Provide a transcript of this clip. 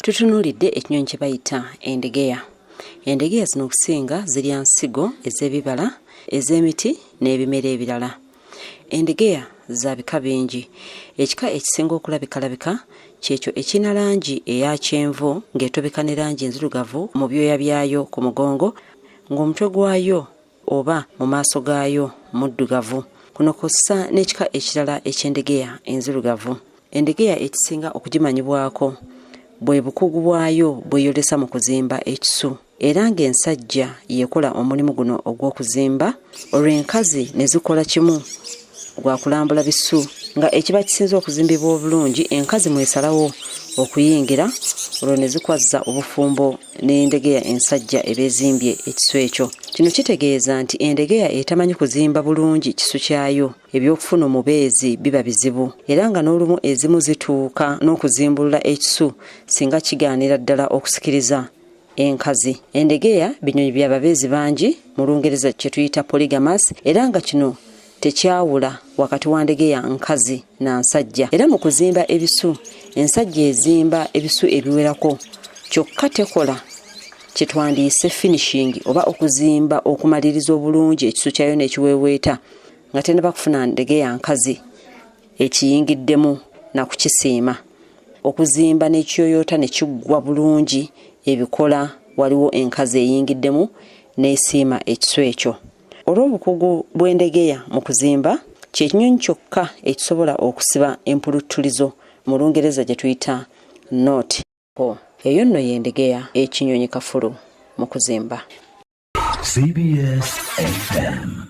Tutunuulidde ekinyonyi kye bayita endegeya. Endegeya zino okusinga zirya nsigo ez'ebibala, ez'emiti n'ebimera ebirala. Endegeya za bika bingi. Ekika ekisinga okulabikalabika kyekyo ekirina langi eya kyenvu ng'etobeka ne langi enzirugavu mu byoya byayo ku mugongo, ng'omutwe gwayo oba mu maaso gaayo muddugavu. Kuno kw'ossa n'ekika ekirala eky'endegeya enzirugavu. Endegeya ekisinga okugimanyibwako bwe bukugu bwayo bweyolesa mu kuzimba ekisu, era ng'ensajja yekola omulimu guno ogw'okuzimba, olwo enkazi ne zikola kimu gwa kulambula bisu, nga ekiba kisinze okuzimbibwa obulungi enkazi mwesalawo okuyingira, olwo ne zikwazza obufumbo n'endegeya ensajja ebeezimbye ekisu ekyo. Kino kitegeeza nti endegeya etamanyi kuzimba bulungi kisu kyayo, ebyokufuna omubeezi biba bizibu, era nga n'olumu ezimu zituuka n'okuzimbulula ekisu singa kigaanira ddala okusikiriza enkazi. Endegeya binyonyi bya babeezi bangi, mu Lungereza kye tuyita polygamous, era nga kino tekyawula wakati wa ndegeya nkazi na nsajja. Era mu kuzimba ebisu, ensajja ezimba ebisu ebiwerako, kyokka tekola kye twandiise finishing oba okuzimba okumaliriza obulungi ekisu kyayo n'ekiweeweeta nga tennaba kufuna ndegeya nkazi ekiyingiddemu na kukisiima. Okuzimba n'ekiyoyoota ne kiggwa bulungi ebikola waliwo enkazi eyingiddemu n'esiima ekisu ekyo. Olw'obukugu bw'endegeya mu kuzimba, kye kinyonyi kyokka ekisobola okusiba empuluttulizo mu Lungereza gye tuyita knot. Eyo nno y'endegeya ekinyonyi kafulu mu kuzimba. CBS FM.